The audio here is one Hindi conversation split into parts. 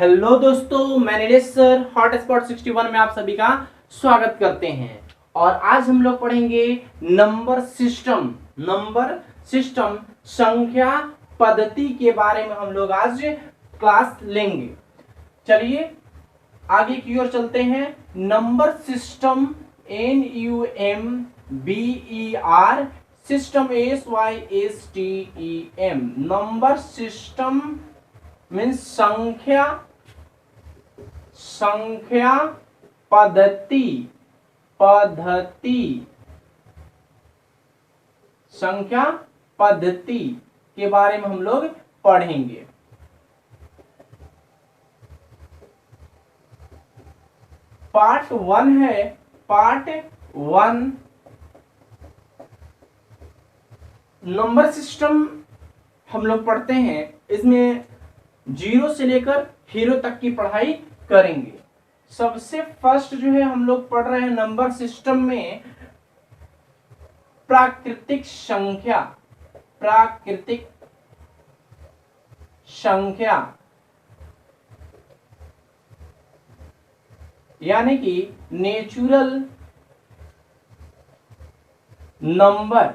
हेलो दोस्तों, मैं नीलेश सर हॉटस्पॉट 61 में आप सभी का स्वागत करते हैं। और आज हम लोग पढ़ेंगे नंबर सिस्टम संख्या पद्धति के बारे में हम लोग आज क्लास लेंगे। चलिए आगे की ओर चलते हैं। Number system NUMBER system SYSTEM number system means संख्या पद्धति संख्या पद्धति के बारे में हम लोग पढ़ेंगे। पार्ट 1 है। पार्ट 1 नंबर सिस्टम हम लोग पढ़ते हैं। इसमें 0 से लेकर हीरो तक की पढ़ाई करेंगे। सबसे फर्स्ट जो है हम लोग पढ़ रहे हैं नंबर सिस्टम में प्राकृतिक संख्या यानी कि नेचुरल नंबर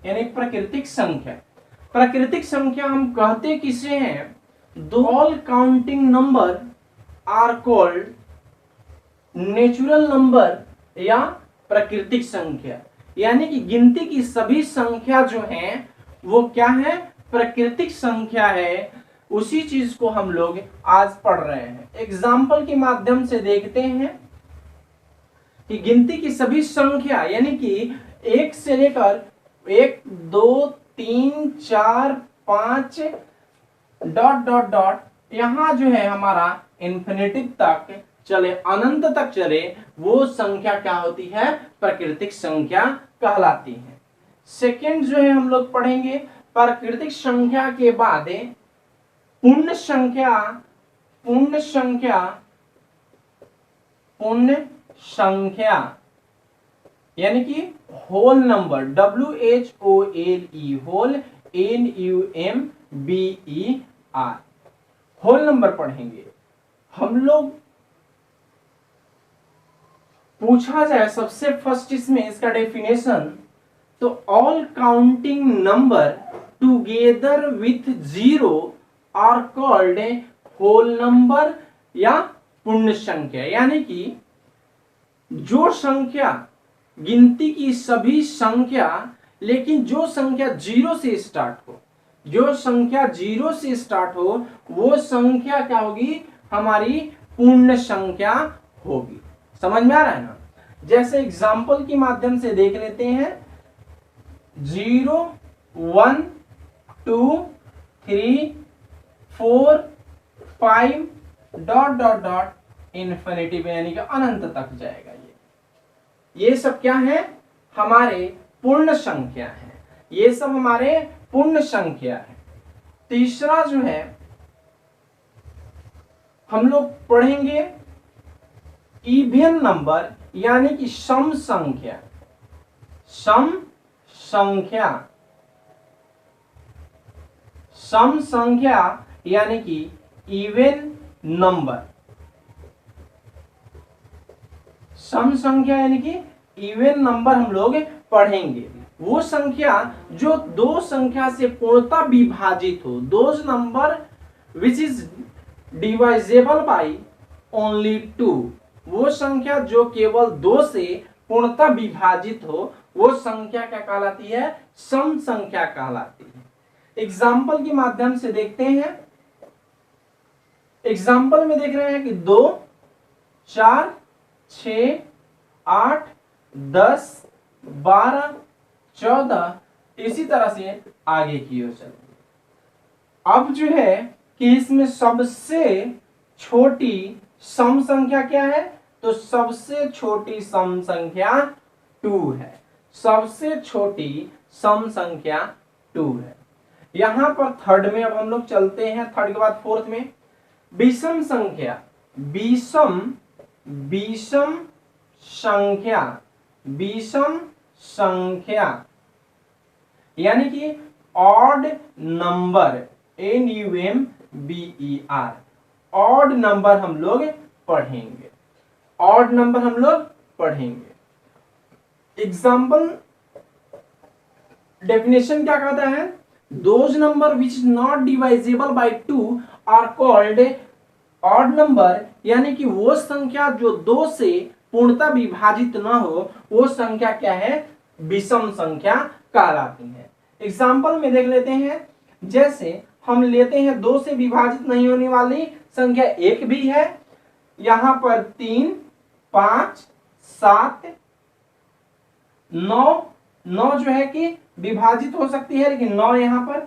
यानी प्राकृतिक संख्या। प्राकृतिक संख्या हम कहते किसे हैं? All counting number are called natural number या प्राकृतिक संख्या। यानी कि गिनती की सभी संख्या जो हैं वो क्या है? प्राकृतिक संख्या है। उसी चीज को हम लोग आज पढ़ रहे हैं। एग्जाम्पल के माध्यम से देखते हैं कि गिनती की सभी संख्या यानी कि 1 से लेकर 1 2 3 4 5 डॉट डॉट डॉट यहां जो है हमारा इंफिनिटी तक चले, अनंत तक चले, वो संख्या क्या होती है? प्राकृतिक संख्या कहलाती है। सेकंड जो है हम लोग पढ़ेंगे प्राकृतिक संख्या के बाद पूर्ण संख्या यानी कि whole number WHOLE whole NUMBER whole number पढ़ेंगे हम लोग। पूछा जाए सबसे फर्स्ट इसमें इसका डेफिनेशन तो all counting number together with 0 are called whole number या पूर्ण संख्या। यानी कि जो संख्या गिनती की सभी संख्या लेकिन जो संख्या 0 से स्टार्ट हो, जो संख्या 0 से स्टार्ट हो वो संख्या क्या होगी? हमारी पूर्ण संख्या होगी। समझ में आ रहा है ना? जैसे एग्जाम्पल के माध्यम से देख लेते हैं। 0 1 2 3 4 5 डॉट डॉट डॉट इंफिनिटी में यानी कि अनंत तक जाएगा। ये सब क्या है? हमारे पूर्ण संख्या है। ये सब हमारे पूर्ण संख्या है। तीसरा जो है हम लोग पढ़ेंगे इवन नंबर यानी कि सम संख्या यानी कि इवन नंबर। सम संख्या यानी कि इवन नंबर हम लोग पढ़ेंगे। वो संख्या जो दो संख्या से पूर्णतः विभाजित हो, those number which is divisible by only 2। वो संख्या जो केवल 2 से पूर्णतः विभाजित हो वो संख्या क्या कहलाती है? सम संख्या कहलाती है। एग्जाम्पल के माध्यम से देखते हैं। एग्जाम्पल में देख रहे हैं कि 2 4 6 8 10 12 14 इसी तरह से आगे की ओर चलेंगे। अब जो है कि इसमें सबसे छोटी सम संख्या क्या है? तो सबसे छोटी सम संख्या 2 है। सबसे छोटी सम संख्या 2 है। यहां पर थर्ड में अब हम लोग चलते हैं। थर्ड के बाद फोर्थ में विषम संख्या। विषम संख्या यानी कि odd number, NUMBER, odd number हम लोग पढ़ेंगे, ऑड नंबर हम लोग पढ़ेंगे। एग्जाम्पल डेफिनेशन क्या कहता है, those number which not divisible by 2 are called odd number, यानी कि वो संख्या जो 2 से पूर्णतः विभाजित न हो वो संख्या क्या है, विषम संख्या कहलाती है। एग्जाम्पल में देख लेते हैं, जैसे हम लेते हैं 2 से विभाजित नहीं होने वाली संख्या 1 भी है, यहां पर 3, 5, 7, 9, 9 जो है कि विभाजित हो सकती है लेकिन 9 यहां पर,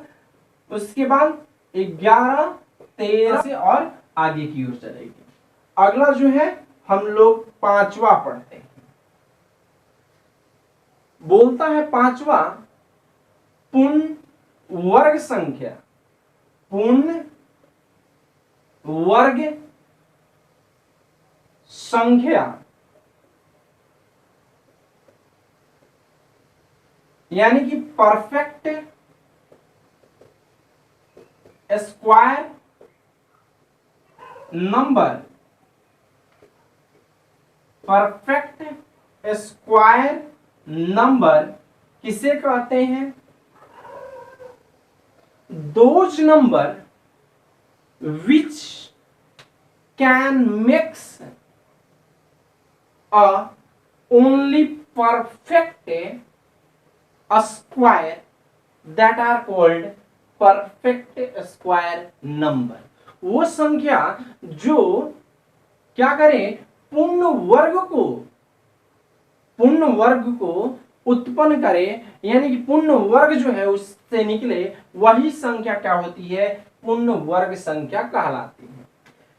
उसके बाद 11, 13 से और आगे की ओर चलेगी। अगला जो है हम लोग पांचवा पढ़ते हैं, बोलता है पांचवा पूर्ण वर्ग संख्या, पूर्ण वर्ग संख्या, यानी कि perfect square number, perfect square number किसे कहते हैं, those number which can mix a only perfect square that are called perfect square number। वो संख्या जो क्या करे, पूर्ण वर्ग को उत्पन्न करे, यानी कि पूर्ण वर्ग जो है उससे निकले, वही संख्या क्या होती है, पूर्ण वर्ग संख्या कहलाती है।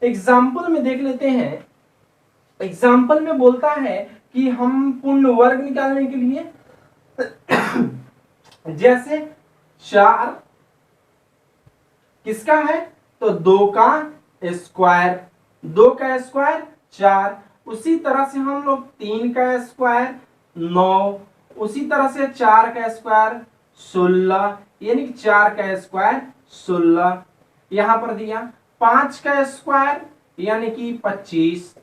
एग्जाम्पल में देख लेते हैं, एग्जाम्पल में बोलता है कि हम पूर्ण वर्ग निकालने के लिए जैसे 4 किसका है, तो 2 का स्क्वायर, 2 का स्क्वायर 4, उसी तरह से हम लोग 3 का स्क्वायर 9, उसी तरह से 4 का स्क्वायर 16, यानी कि 4 का स्क्वायर 16 यहां पर दिया, 5 का स्क्वायर यानी कि 25,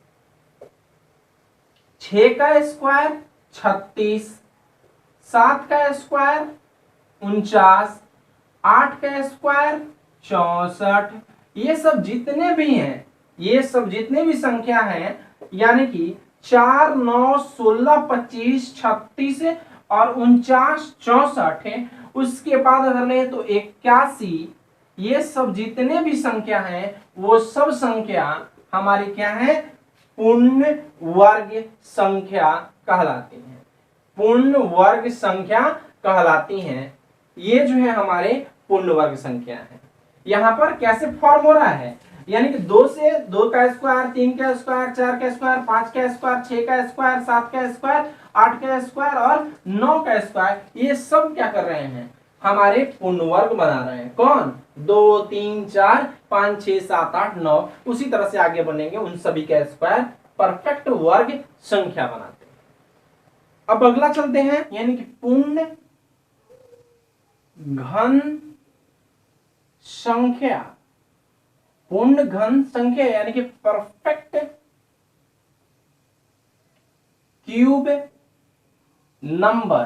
6 का स्क्वायर 36, 7 का स्क्वायर 49, 8 का स्क्वायर 64, ये सब जितने भी हैं, ये सब जितने भी संख्या हैं, यानी कि 4, 9, 16, 25, 36 और 49, 64 है, उसके बाद अगर ले तो 81, ये सब जितने भी संख्या हैं वो सब संख्या हमारी क्या है, पूर्ण वर्ग संख्या कहलाती हैं, पूर्ण वर्ग संख्या कहलाती हैं। ये जो है हमारे पूर्ण वर्ग संख्या है। यहां पर कैसे फॉर्म हो रहा है, यानी कि 2 से 2 का स्क्वायर, 3 का स्क्वायर, 4 का स्क्वायर, 5 का स्क्वायर, 6 का स्क्वायर, 7 का स्क्वायर, 8 का स्क्वायर और 9 का स्क्वायर, ये सब क्या कर रहे हैं, हमारे पूर्ण वर्ग बना रहे हैं। कौन, 2, 3, 4, 5, 6, 7, 8, 9, उसी तरह से आगे बनेंगे, उन सभी का स्क्वायर परफेक्ट वर्ग संख्या बनाते हैं। अब अगला चलते हैं, यानी कि पूर्ण घन संख्या, पूर्ण घन संख्या यानी कि perfect cube number,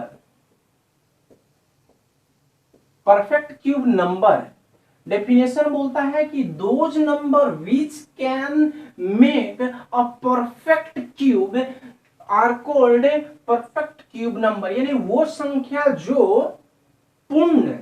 perfect cube number definition बोलता है कि those number which can make a perfect cube are called perfect cube number, यानी वो संख्या जो पूर्ण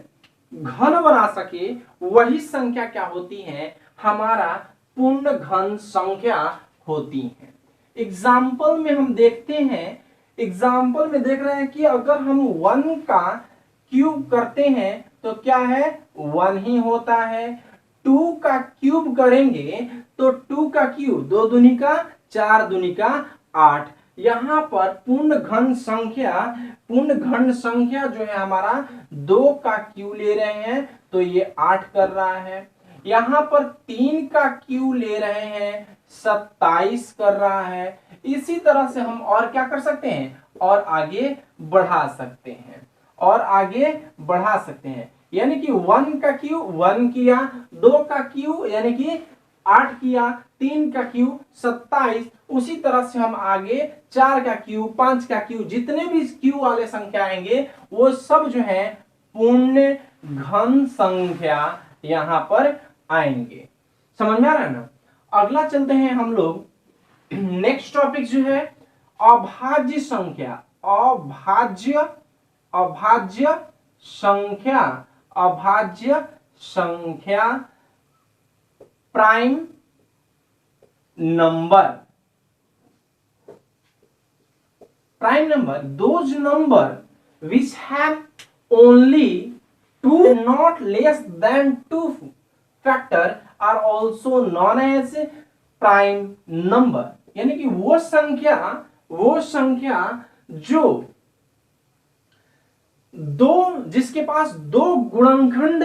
घन बना सके वही संख्या क्या होती है, हमारा पूर्ण घन संख्या होती है। एग्जाम्पल में हम देखते हैं, एग्जाम्पल में देख रहे हैं कि अगर हम 1 का क्यूब करते हैं तो क्या है, 1 ही होता है। 2 का क्यूब करेंगे तो 2 का क्यूब 2 दूनी का 4 दूनी का 8। यहां पर पूर्ण घन संख्या जो है हमारा 2 का क्यूब ले रहे हैं तो ये 8 कर रहा है। यहां पर 3 का क्यूब ले रहे हैं 27 कर रहा है। इसी तरह से हम और क्या कर सकते हैं, और आगे बढ़ा सकते हैं, और आगे बढ़ा सकते हैं। यानी कि 1 का क्यूब 1 किया, 2 का क्यूब यानी कि 8 किया, 3 का क्यूब 27, उसी तरह से हम आगे 4 का क्यूब, 5 का क्यूब, जितने भी क्यूब वाले संख्या आएंगे वो सब जो है पूर्ण घन संख्या यहां पर आएंगे। समझ में आ रहा है ना। अगला चलते हैं हम लोग, नेक्स्ट टॉपिक जो है अभाज्य संख्या। अभाज्य अभाज्य संख्या, अभाज्य संख्या, prime number. Prime number, those number which have only 2 not less than 2 factor are also known as prime number। यानी कि वो संख्या जो जिसके पास 2 गुणनखंड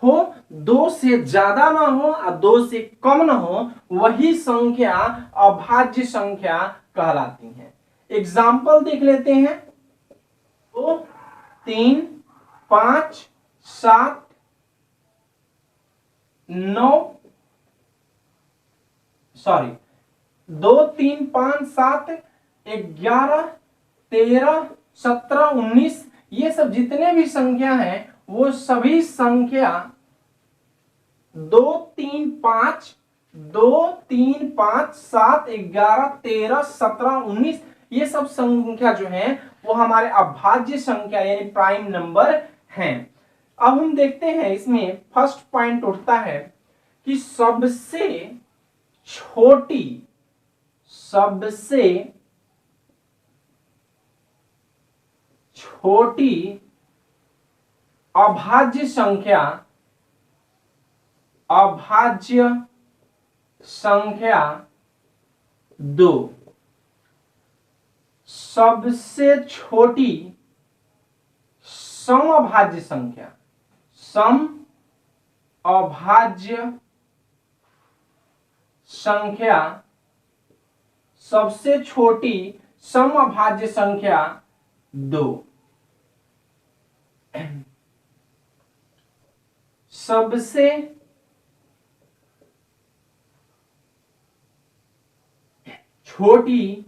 हो, 2 से ज्यादा ना हो और 2 से कम ना हो, वही संख्या अभाज्य संख्या कहलाती है। एग्जाम्पल देख लेते हैं। 2, 3, 5, 7, 9 सॉरी 2, 3, 5, 7, 11, 13, 17, 19, ये सब जितने भी संख्या हैं वो सभी संख्या 2, 3, 5, 2, 3, 5, 7, 11, 13, 17, 19, ये सब संख्या जो है वो हमारे अभाज्य संख्या यानी प्राइम नंबर हैं। अब हम देखते हैं, इसमें फर्स्ट पॉइंट उठता है कि सबसे छोटी अभाज्य संख्या 2। सबसे छोटी समअभाज्य संख्या, सबसे छोटी समअभाज्य संख्या 2। सबसे छोटी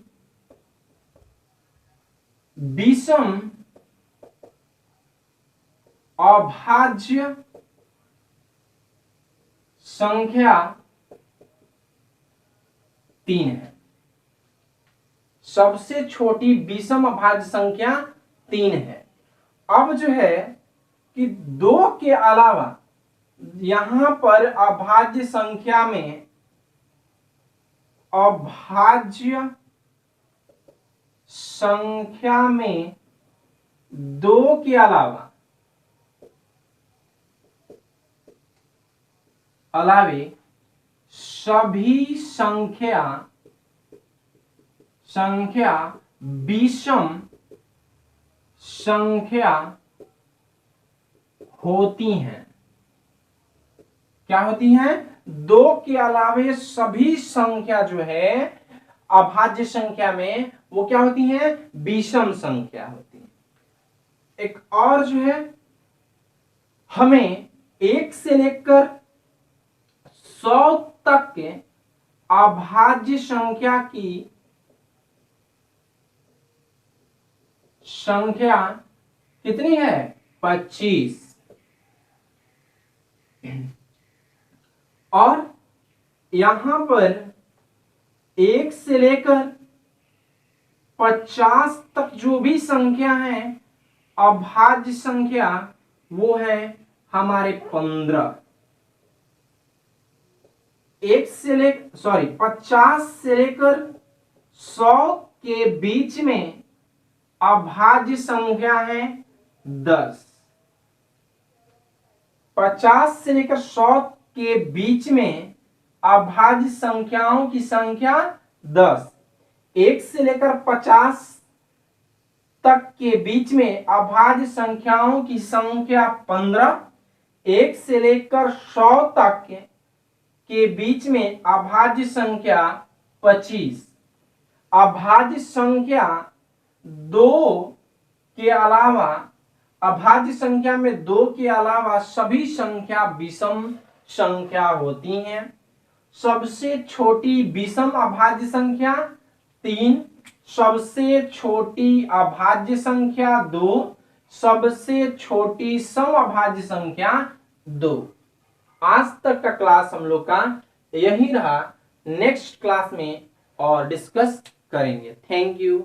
विषम अभाज्य संख्या 3 है। सबसे छोटी विषम अभाज्य संख्या 3 है। अब जो है कि 2 के अलावा यहां पर अभाज्य संख्या में संख्या में 2 के अलावे सभी संख्या विषम संख्या होती हैं। क्या होती हैं? 2 के अलावे सभी संख्या जो है अभाज्य संख्या में वो क्या होती है? विषम संख्या होती है। एक और जो है, हमें 1 से लेकर 100 तक के अभाज्य संख्या की संख्या कितनी है? 25। और यहां पर 1 से लेकर 50 तक जो भी संख्या है अभाज्य संख्या वो है हमारे 15। 50 से लेकर 100 के बीच में अभाज्य संख्या है 10। 50 से लेकर 100 के बीच में अभाज्य संख्याओं की संख्या 10। 1 से लेकर 50 तक के बीच में अभाज्य संख्याओं की संख्या 15। 1 से लेकर 100 तक के बीच में अभाज्य संख्या 25। अभाज्य संख्या 2 के अलावा अभाज्य संख्या में 2 के अलावा सभी संख्या विषम संख्या होती हैं। सबसे छोटी विषम अभाज्य संख्या 3, सबसे छोटी अभाज्य संख्या 2, सबसे छोटी सम अभाज्य संख्या 2। आज तक का क्लास हम लोग का यही रहा। नेक्स्ट क्लास में और डिस्कस करेंगे। Thank you.